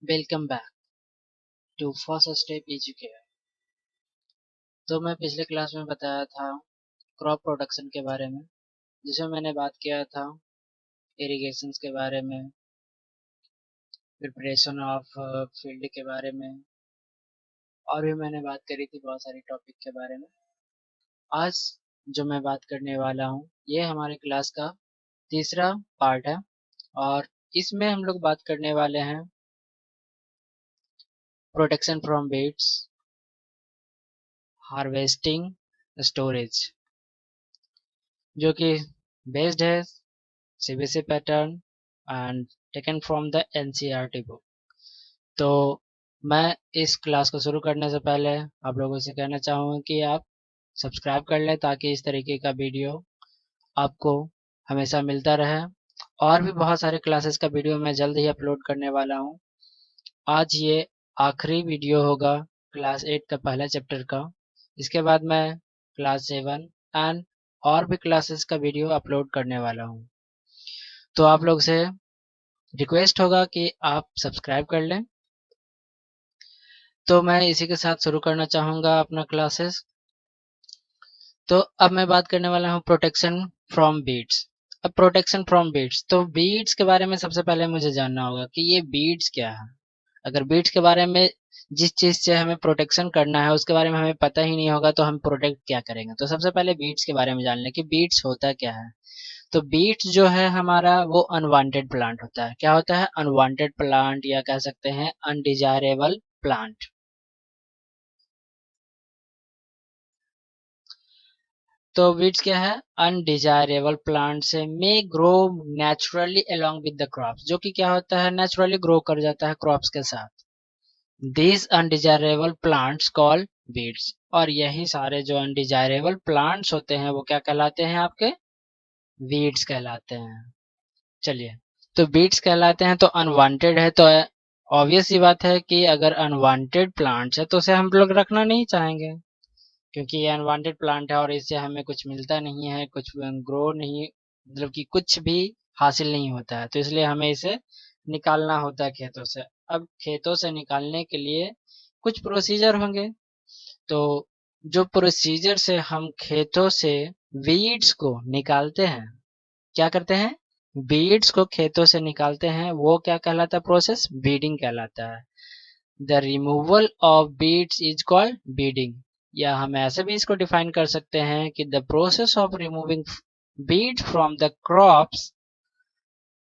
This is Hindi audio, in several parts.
Welcome back to first step Educare. तो मैं पिछले क्लास में बताया था क्रॉप प्रोडक्शन के बारे में, जिसमें मैंने बात किया था इरिगेशंस के बारे में, प्रिपरेशन ऑफ फील्ड के बारे में, और भी मैंने बात करी थी बहुत सारी टॉपिक के बारे में। आज जो मैं बात करने वाला हूँ ये हमारे क्लास का तीसरा पार्ट है, और इसमें हम लोग बात करने वाले हैं protection from weeds, harvesting, storage, जो कि बेस्ड है CBSE pattern and taken from the NCERT book. तो मैं इस क्लास को शुरू करने से पहले आप लोगों से कहना चाहूँगा कि आप सब्सक्राइब कर लें, ताकि इस तरीके का वीडियो आपको हमेशा मिलता रहे। और भी बहुत सारे क्लासेस का वीडियो मैं जल्द ही अपलोड करने वाला हूँ। आज ये आखिरी वीडियो होगा क्लास 8 का पहला चैप्टर का। इसके बाद मैं क्लास 7 एंड और भी क्लासेस का वीडियो अपलोड करने वाला हूँ। तो आप लोग से रिक्वेस्ट होगा कि आप सब्सक्राइब कर लें। तो मैं इसी के साथ शुरू करना चाहूँगा अपना क्लासेस। तो अब मैं बात करने वाला हूँ प्रोटेक्शन फ्रॉम बीड्स। अब प्रोटेक्शन फ्रॉम बीड्स, तो बीड्स के बारे में सबसे पहले मुझे जानना होगा कि ये बीड्स क्या है। अगर बीड्स के बारे में, जिस चीज़ से हमें प्रोटेक्शन करना है उसके बारे में हमें पता ही नहीं होगा तो हम प्रोटेक्ट क्या करेंगे। तो सबसे पहले बीड्स के बारे में जान लें कि बीड्स होता क्या है। तो बीट्स जो है हमारा वो अनवांटेड प्लांट होता है। क्या होता है? अनवांटेड प्लांट, या कह सकते हैं अनडिजायरेबल प्लांट। तो बीट्स क्या है? अनडिजायरेबल प्लांट से may grow naturally along with the crops, जो कि क्या होता है? नेचुरली ग्रो कर जाता है क्रॉप्स के साथ। These undesirable plants call weeds. और यही सारे जो अनडिजायरेबल प्लांट्स होते हैं वो क्या कहलाते हैं? आपके वीड्स कहलाते हैं। चलिए, तो बीट्स कहलाते हैं तो अनवांटेड है, तो ऑब्वियस सी बात है कि अगर अनवांटेड प्लांट्स है तो उसे हम लोग रखना नहीं चाहेंगे, क्योंकि ये अनवांटेड प्लांट है और इससे हमें कुछ मिलता नहीं है, कुछ ग्रो नहीं, मतलब कि कुछ भी हासिल नहीं होता है। तो इसलिए हमें इसे निकालना होता है खेतों से। अब खेतों से निकालने के लिए कुछ प्रोसीजर होंगे। तो जो प्रोसीजर से हम खेतों से वीड्स को निकालते हैं, क्या करते हैं? बीड्स को खेतों से निकालते हैं, वो क्या कहलाता है? प्रोसेस बीडिंग कहलाता है। The removal of weeds is called weeding. या हम ऐसे भी इसको डिफाइन कर सकते हैं कि the process of removing weeds from the crops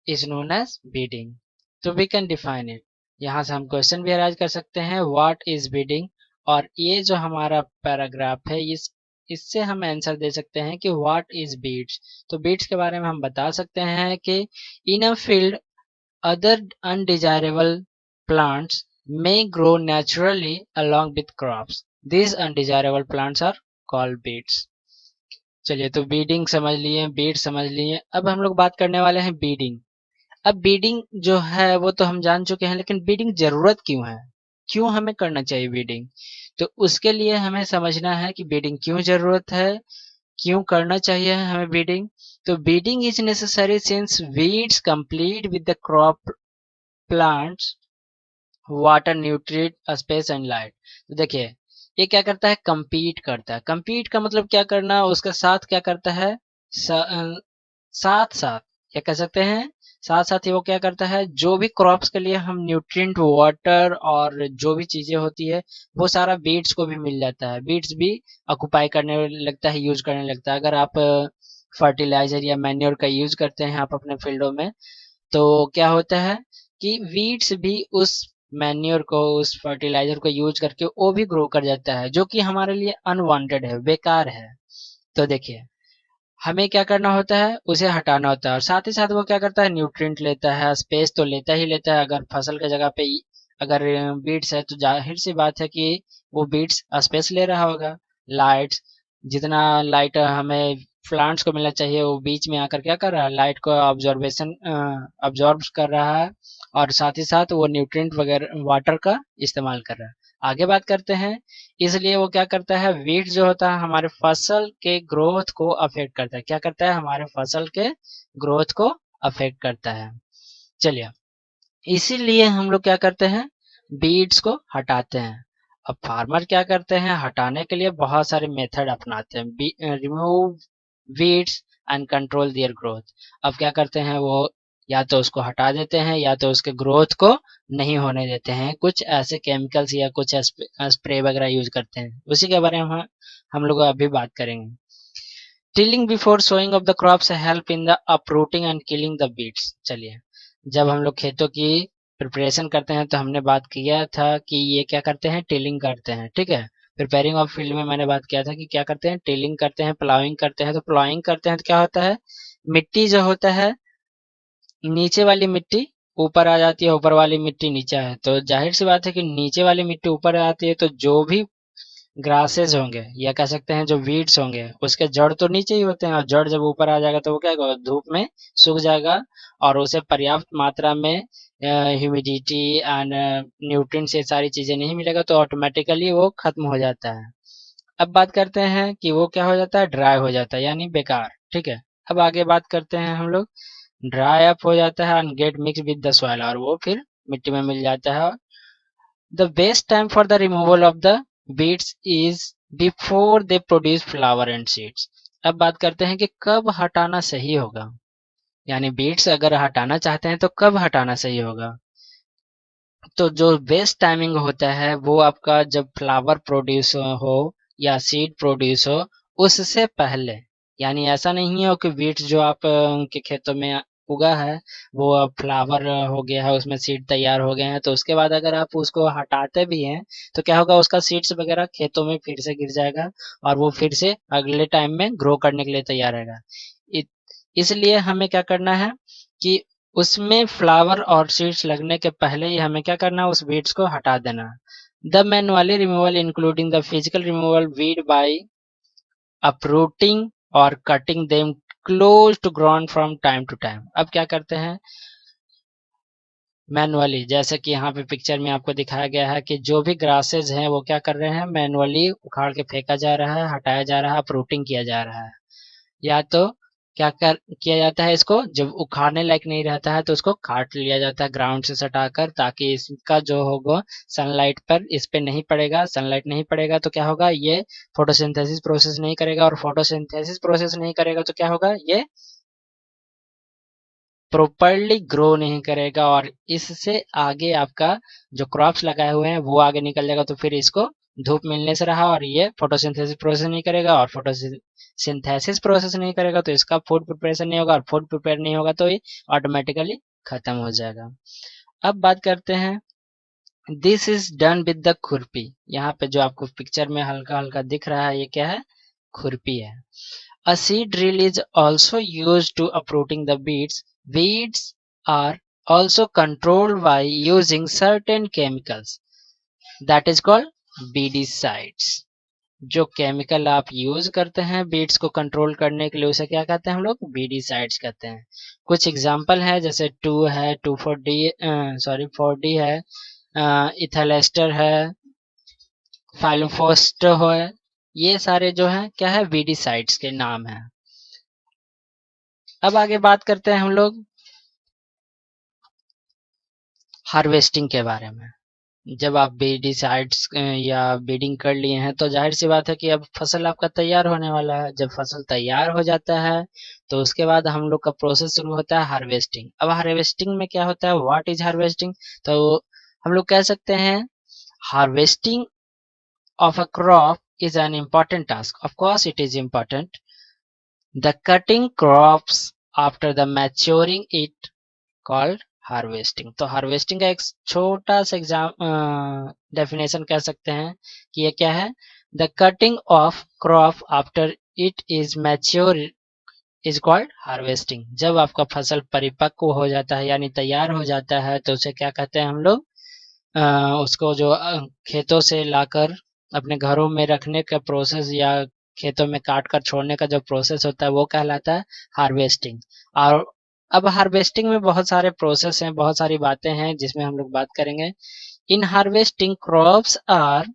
is known as weeding. तो वी कैन डिफाइन इट। यहाँ से हम क्वेश्चन भी अराइज कर सकते हैं, व्हाट इज बीडिंग। और ये जो हमारा पैराग्राफ है, इससे हम आंसर दे सकते हैं कि व्हाट इज बीड्स। तो बीड्स के बारे में हम बता सकते हैं कि in a field other undesirable plants may grow naturally along with crops. These undesirable plants are called weeds. चलिए, तो बीडिंग समझ लिए, बीड समझ लिए। अब हम लोग बात करने वाले हैं बीडिंग। अब बीडिंग जो है वो तो हम जान चुके हैं, लेकिन बीडिंग जरूरत क्यों है? क्यों हमें करना चाहिए बीडिंग? तो उसके लिए हमें समझना है कि बीडिंग क्यों जरूरत है, क्यों करना चाहिए हमें बीडिंग। तो weeding is necessary since weeds complete with the crop plants water, nutrient, space and light. तो देखिए, ये क्या करता है? compete करता है। compete का मतलब क्या करना? उसके साथ क्या करता है? साथ साथ, क्या कह सकते हैं? साथ साथ ही वो क्या करता है? जो भी क्रॉप्स के लिए हम न्यूट्रिएंट, वाटर और जो भी चीजें होती है वो सारा बीड्स को भी मिल जाता है। बीड्स भी ऑक्युपाई करने लगता है, यूज करने लगता है। अगर आप फर्टिलाइजर या मैन्योर का यूज करते हैं आप अपने फील्डों में, तो क्या होता है कि वीड्स भी उस मैन्योर को, उस फर्टिलाइजर को यूज करके वो भी ग्रो कर जाता है, जो कि हमारे लिए अनवांटेड है, बेकार है। तो देखिए, हमें क्या करना होता है? उसे हटाना होता है। और साथ ही साथ वो क्या करता है? न्यूट्रिएंट लेता है, स्पेस तो लेता ही लेता है। अगर फसल के जगह पे अगर बीट्स है तो जाहिर सी बात है कि वो बीट्स स्पेस ले रहा होगा। लाइट, जितना लाइट हमें प्लांट्स को मिलना चाहिए वो बीच में आकर क्या कर रहा है? लाइट को ऑब्जॉर्बेशन ऑब्जॉर्ब कर रहा है, और साथ ही साथ वो न्यूट्रिएंट वगैरह वाटर का इस्तेमाल कर रहा है। आगे बात करते हैं। इसलिए वो क्या करता है? वीट जो होता है हमारे फसल के ग्रोथ को अफेक्ट करता है। क्या करता है? हमारे फसल के ग्रोथ को अफेक्ट करता है। चलिए, इसीलिए हम लोग क्या करते हैं? बीड्स को हटाते हैं। अब फार्मर क्या करते हैं, हटाने के लिए बहुत सारे मेथड अपनाते हैं, remove weeds and control their growth. अब क्या करते हैं वो, या तो उसको हटा देते हैं या तो उसके ग्रोथ को नहीं होने देते हैं, कुछ ऐसे केमिकल्स या कुछ स्प्रे वगैरह यूज करते हैं, उसी के बारे में हम लोग अभी बात करेंगे। Tilling before sowing of the crops help in the uprooting and killing the weeds. चलिए, जब हम लोग खेतों की प्रिपरेशन करते हैं तो हमने बात किया था कि ये क्या करते हैं, टिलिंग करते हैं, ठीक है। प्रिपेयरिंग ऑफ फील्ड में मैंने बात किया था कि क्या करते हैं, टिलिंग करते हैं, प्लाउइंग करते हैं। तो प्लाउइंग करते हैं तो क्या होता है, मिट्टी जो होता है, नीचे वाली मिट्टी ऊपर आ जाती है, ऊपर वाली मिट्टी नीचे है, तो जाहिर सी बात है कि नीचे वाली मिट्टी ऊपर आती है तो जो भी ग्रासेस होंगे या कह सकते हैं जो वीड्स होंगे, उसके जड़ तो नीचे ही होते हैं, और जड़ जब ऊपर आ जाएगा तो वो क्या होगा, धूप में सूख जाएगा और उसे पर्याप्त मात्रा में ह्यूमिडिटी एंड न्यूट्रिएंट्स ये सारी चीजें नहीं मिलेगा, तो ऑटोमेटिकली वो खत्म हो जाता है। अब बात करते हैं कि वो क्या हो जाता है, ड्राई हो जाता है, यानी बेकार, ठीक है। अब आगे बात करते हैं हम लोग, ड्राई अप हो जाता है and gate mix with the soil, और वो फिर मिट्टी में मिल जाता है। The best time for the removal of the beads is before they produce flower and seeds। अब बात करते हैं कि कब हटाना सही होगा, यानी बीड्स अगर हटाना चाहते हैं तो कब हटाना सही होगा। तो जो बेस्ट टाइमिंग होता है वो आपका जब फ्लावर प्रोड्यूस हो या सीड प्रोड्यूस हो, उससे पहले। यानी ऐसा नहीं हो कि बीट्स जो आप उनके खेतों में उगा है वो अब फ्लावर हो गया है, उसमें सीड तैयार हो गए हैं, तो उसके बाद अगर आप उसको हटाते भी हैं तो क्या होगा, उसका सीड्स वगैरह खेतों में फिर से गिर जाएगा और वो फिर से अगले टाइम में ग्रो करने के लिए तैयार रहेगा। इ- इसलिए हमें क्या करना है कि उसमें फ्लावर और सीड्स लगने के पहले ही हमें क्या करना है, उस वीड्स को हटा देना। The manually removal including the physical removal weed by uprooting और cutting them close to ground from time to time. अब क्या करते हैं मैनुअली, जैसे कि यहाँ पे पिक्चर में आपको दिखाया गया है कि जो भी ग्रासेज हैं वो क्या कर रहे हैं, मैनुअली उखाड़ के फेंका जा रहा है, हटाया जा रहा है, अपरूटिंग किया जा रहा है। या तो क्या कर किया जाता है, इसको जब उखाड़ने लायक नहीं रहता है तो उसको काट लिया जाता है ग्राउंड से सटाकर, ताकि इसका जो होगा सनलाइट पर इस पे नहीं पड़ेगा, सनलाइट नहीं पड़ेगा तो क्या होगा, ये फोटोसिंथेसिस प्रोसेस नहीं करेगा, और फोटोसिंथेसिस प्रोसेस नहीं करेगा तो क्या होगा, ये प्रॉपरली ग्रो नहीं करेगा और इससे आगे आपका जो क्रॉप्स लगाए हुए हैं वो आगे निकल जाएगा, तो फिर इसको धूप मिलने से रहा और ये फोटोसिंथेसिस प्रोसेस नहीं करेगा, और फोटोसिंथेसिस प्रोसेस नहीं करेगा तो इसका फूड प्रिपरेशन नहीं होगा, और फूड प्रिपेयर नहीं होगा तो ये ऑटोमेटिकली खत्म हो जाएगा। अब बात करते हैं, this is done with the खुरपी। यहाँ पे जो आपको पिक्चर में हल्का हल्का दिख रहा है ये क्या है, खुरपी है। A seed drill is also used to uprooting the weeds. Weeds are also controlled by using certain chemicals that is called weedicides। जो केमिकल आप यूज करते हैं बीड्स को कंट्रोल करने के लिए उसे क्या कहते हैं हम लोग, बीडीसाइड्स कहते हैं। कुछ एग्जांपल है जैसे 2 है, 2,4-D, सॉरी 4D है, इथेलेस्टर है, फाइलोफोस्ट है, ये सारे जो है क्या है, बीडीसाइड्स के नाम है। अब आगे बात करते हैं हम लोग हार्वेस्टिंग के बारे में। जब आप बीडिसाइड्स या बीडिंग कर लिए हैं तो जाहिर सी बात है कि अब फसल आपका तैयार होने वाला है। जब फसल तैयार हो जाता है तो उसके बाद हम लोग का प्रोसेस शुरू होता है हार्वेस्टिंग। अब हार्वेस्टिंग में क्या होता है, व्हाट इज हार्वेस्टिंग, तो हम लोग कह सकते हैं harvesting of a crop is an important task. Of course, it is important. The cutting crops after the maturing it called harvesting. तो हार्वेस्टिंग का एक छोटा सा एग्जाम डेफिनेशन कह सकते हैं कि ये क्या है, the cutting of crop after it is mature is called harvesting. जब आपका फसल परिपक्व हो जाता है यानी तैयार हो जाता है तो उसे क्या कहते हैं हम लोग, उसको जो खेतों से लाकर अपने घरों में रखने का प्रोसेस या खेतों में काट कर छोड़ने का जो प्रोसेस होता है वो कहलाता है हार्वेस्टिंग। और अब हार्वेस्टिंग में बहुत सारे प्रोसेस हैं, बहुत सारी बातें हैं जिसमें हम लोग बात करेंगे। In harvesting crops are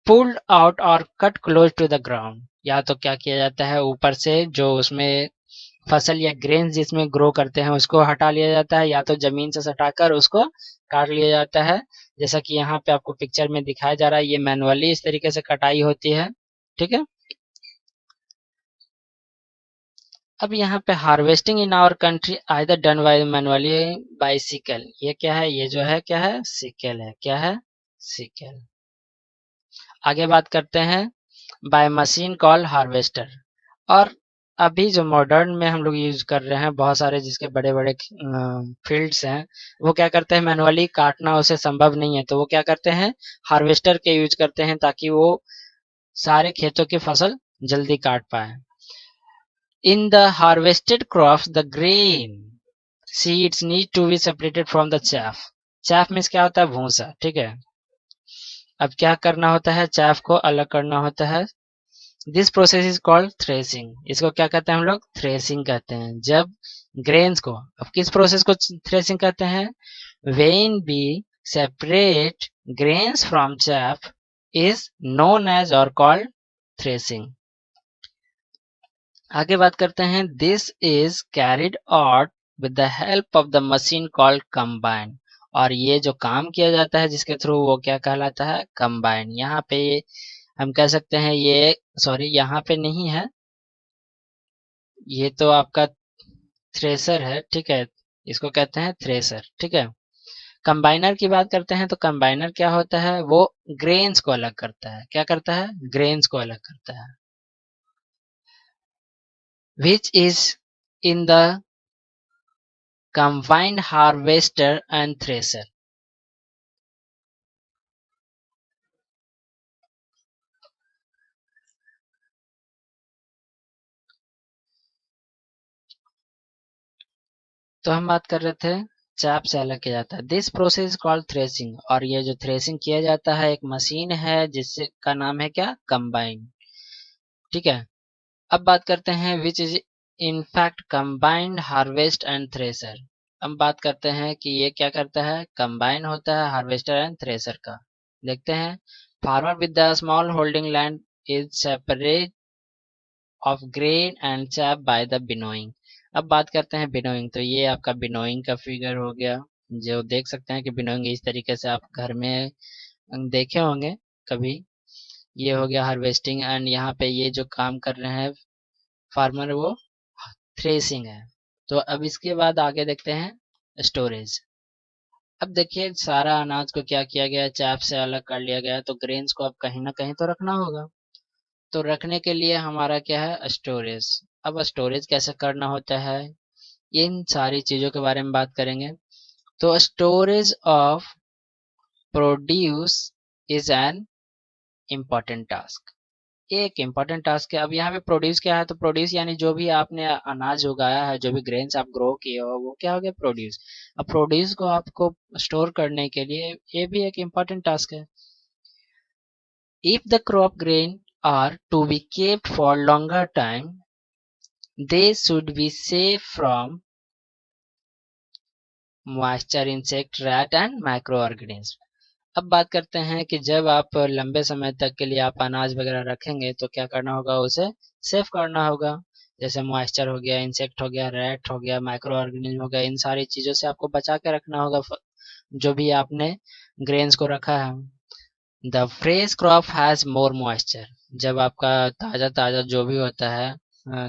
pulled out और cut close to the ground. या तो क्या किया जाता है, ऊपर से जो उसमें फसल या ग्रेन जिसमें ग्रो करते हैं उसको हटा लिया जाता है, या तो जमीन से सटाकर उसको काट लिया जाता है। जैसा कि यहाँ पे आपको पिक्चर में दिखाया जा रहा है, ये मैनुअली इस तरीके से कटाई होती है। ठीक है। अब यहाँ पे harvesting in our country either done by manually by sickle. ये क्या है? ये जो है क्या है? सिकल है। क्या है? सिकल। आगे बात करते हैं बाय मशीन कॉल हार्वेस्टर। और अभी जो मॉडर्न में हम लोग यूज कर रहे हैं बहुत सारे, जिसके बड़े बड़े फील्ड्स हैं, वो क्या करते हैं? मैनुअली काटना उसे संभव नहीं है, तो वो क्या करते हैं? हार्वेस्टर के यूज करते हैं, ताकि वो सारे खेतों की फसल जल्दी काट पाए। In the harvested crops the grain seeds need to be separated from the chaff। chaff means क्या होता है? भूसा। ठीक है। अब क्या करना होता है? chaff को अलग करना होता है। This process is called threshing. इसको क्या कहते हैं हम लोग? थ्रेसिंग कहते हैं। जब ग्रेन्स को, अब किस प्रोसेस को थ्रेसिंग कहते हैं? When we separate grains from chaff is known as और कॉल्ड थ्रेसिंग। आगे बात करते हैं, this is carried out with the help of the machine called combine. और ये जो काम किया जाता है जिसके थ्रू, वो क्या कहलाता है? कंबाइन। यहाँ पे हम कह सकते हैं ये, सॉरी यहाँ पे नहीं है, ये तो आपका थ्रेसर है। ठीक है। इसको कहते हैं थ्रेसर। ठीक है। कंबाइनर की बात करते हैं, तो कंबाइनर क्या होता है? वो ग्रेन्स को अलग करता है। क्या करता है? ग्रेन्स को अलग करता है। Which is in the combined harvester and thresher. तो हम बात कर रहे थे चाप से अलग किया जाता है। This process called threshing. और ये जो थ्रेसिंग किया जाता है, एक मशीन है जिससे का नाम है क्या? कंबाइन। ठीक है। अब बात करते हैं which is in fact combined harvest and thresher. हम बात करते हैं कि ये क्या करता है? कंबाइन होता है हार्वेस्टर एंड थ्रेसर का। देखते हैं, farmer with the small holding land is separate of grain and chaff by the winnowing. अब बात करते हैं बिनोइंग। तो ये आपका बिनोइंग का फिगर हो गया, जो देख सकते हैं कि बिनोइंग इस तरीके से आप घर में देखे होंगे कभी। ये हो गया हार्वेस्टिंग, एंड यहाँ पे ये जो काम कर रहे हैं फार्मर, वो थ्रेसिंग है। तो अब इसके बाद आगे देखते हैं स्टोरेज। अब देखिए सारा अनाज को क्या किया गया है? चैप से अलग कर लिया गया है, तो ग्रेन्स को अब कहीं ना कहीं तो रखना होगा। तो रखने के लिए हमारा क्या है? स्टोरेज। अब स्टोरेज कैसे करना होता है, इन सारी चीजों के बारे में बात करेंगे। तो storage of produce is an important task. ये एक इम्पॉर्टेंट टास्क है। अब यहाँ पे प्रोड्यूस क्या है? तो प्रोड्यूस यानी जो भी आपने अनाज उगाया है, जो भी ग्रेन्स आप ग्रो किए हो, वो क्या हो गया? प्रोड्यूस। अब प्रोड्यूस को आपको स्टोर करने के लिए ये भी एक इम्पॉर्टेंट टास्क है। If the crop grain are to be kept for longer time, they should be safe from moisture, insect, rat and microorganism। अब बात करते हैं कि जब आप लंबे समय तक के लिए आप अनाज वगैरह रखेंगे, तो क्या करना होगा? उसे सेफ करना होगा। जैसे मॉइस्चर हो गया, इंसेक्ट हो गया, रैट हो गया, माइक्रो ऑर्गेनिज्म हो गया, इन सारी चीजों से आपको बचा के रखना होगा जो भी आपने ग्रेन्स को रखा है। The fresh crop has more moisture. जब आपका ताजा ताजा जो भी होता है,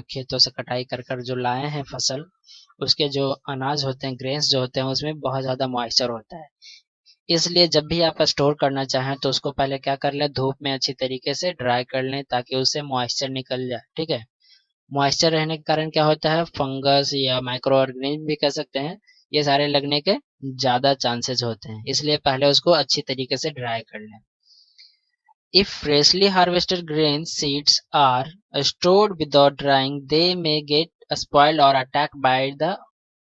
खेतों से कटाई कर कर जो लाए हैं फसल, उसके जो अनाज होते हैं, ग्रेन्स जो होते हैं, उसमें बहुत ज़्यादा मॉइस्चर होता है। इसलिए जब भी आप स्टोर करना चाहें, तो उसको पहले क्या कर लें? धूप में अच्छी तरीके से ड्राई कर लें, ताकि उससे मॉइस्चर निकल जाए। ठीक है। मॉइस्चर रहने के कारण क्या होता है? फंगस या माइक्रो ऑर्गेनिज्म भी कह सकते हैं, ये सारे लगने के ज़्यादा चांसेस होते हैं। इसलिए पहले उसको अच्छी तरीके से ड्राई कर लें। If freshly harvested grain seeds are stored without drying, they may get spoiled or attacked by the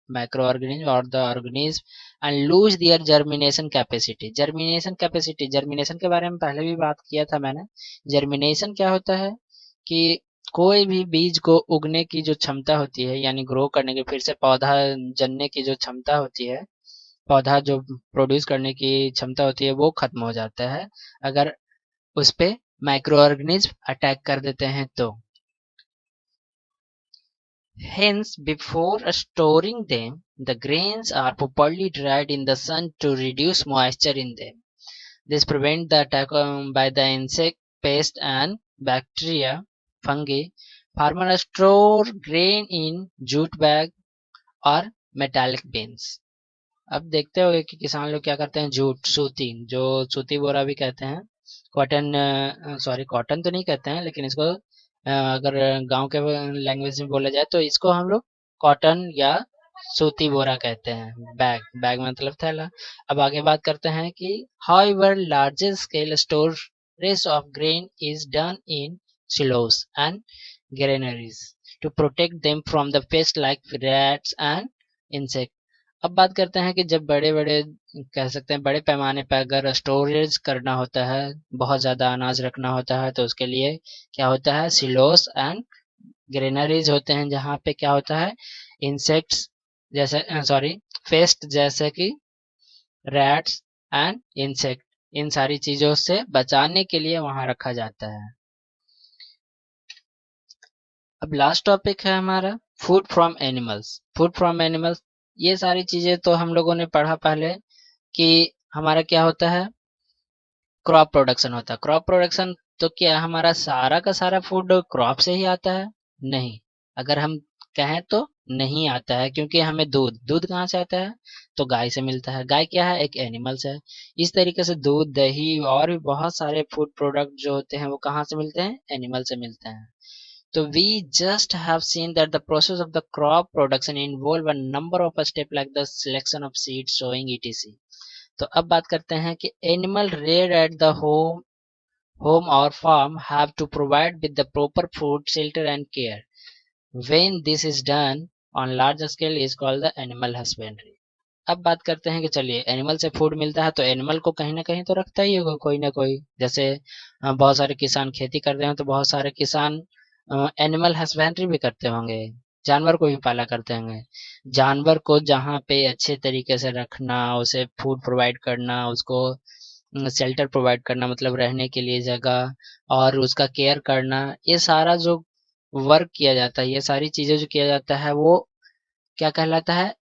microorganism or the organism and lose their germination capacity। germination के बारे में पहले भी बात किया था मैंने। germination क्या होता है कि कोई भी बीज को उगने की जो क्षमता होती है, यानी ग्रो करने की, फिर से पौधा जनने की जो क्षमता होती है, पौधा जो प्रोड्यूस करने की क्षमता होती है, वो खत्म हो जाता है अगर उस पे माइक्रो ऑर्गेनिज्म अटैक कर देते हैं। तो Hence, before storing them, the grains are properly dried in the sun to reduce moisture in them. This prevents the attack by the insect, pest, and bacteria, fungi. Farmers store grain in jute bag और मेटालिक बीन्स। अब देखते होगे कि किसान लोग क्या करते हैं, जूट सूती, जो सूती बोरा भी कहते हैं, कॉटन, सॉरी कॉटन तो नहीं कहते हैं, लेकिन इसको अगर गांव के लैंग्वेज में बोला जाए तो इसको हम लोग कॉटन या सूती बोरा कहते हैं। बैग, बैग मतलब थैला। अब आगे बात करते हैं कि however larger scale storage of grain is done in silos and granaries to protect them from the pests like rats and insects। अब बात करते हैं कि जब बड़े बड़े, कह सकते हैं बड़े पैमाने पर अगर स्टोरेज करना होता है, बहुत ज़्यादा अनाज रखना होता है, तो उसके लिए क्या होता है, सिलोस एंड ग्रेनरीज होते हैं, जहाँ पे क्या होता है, इंसेक्ट्स जैसे, सॉरी पेस्ट जैसे कि रैट्स एंड इंसेक्ट, इन सारी चीज़ों से बचाने के लिए वहाँ रखा जाता है। अब लास्ट टॉपिक है हमारा food from animals. Food from animals, ये सारी चीजें तो हम लोगों ने पढ़ा पहले कि हमारा क्या होता है, क्रॉप प्रोडक्शन होता है। क्रॉप प्रोडक्शन तो क्या हमारा सारा का सारा फूड क्रॉप से ही आता है? नहीं, अगर हम कहें तो नहीं आता है, क्योंकि हमें दूध, दूध कहाँ से आता है, तो गाय से मिलता है। गाय क्या है, एक एनिमल्स है। इस तरीके से दूध, दही और भी बहुत सारे फूड प्रोडक्ट जो होते हैं वो कहाँ से मिलते हैं, एनिमल से मिलते हैं। So we just have seen that the process of the crop production involve a number of steps like the selection of seeds, sowing, etc. तो अब बात करते हैं कि animal reared at the home or farm have to provide with the proper food, shelter and care. When this is done on large scale is called the animal husbandry. अब बात करते हैं कि चलिए एनिमल से फूड मिलता है तो एनिमल को कहीं ना कहीं तो रखता ही होगा कोई ना कोई। जैसे बहुत सारे किसान खेती करते हैं तो बहुत सारे किसान एनिमल हस्बेंड्री भी करते होंगे, जानवर को भी पाला करते होंगे। जानवर को जहाँ पे अच्छे तरीके से रखना, उसे फूड प्रोवाइड करना, उसको शेल्टर प्रोवाइड करना, मतलब रहने के लिए जगह, और उसका केयर करना, ये सारा जो वर्क किया जाता है, ये सारी चीजें जो किया जाता है वो क्या कहलाता है,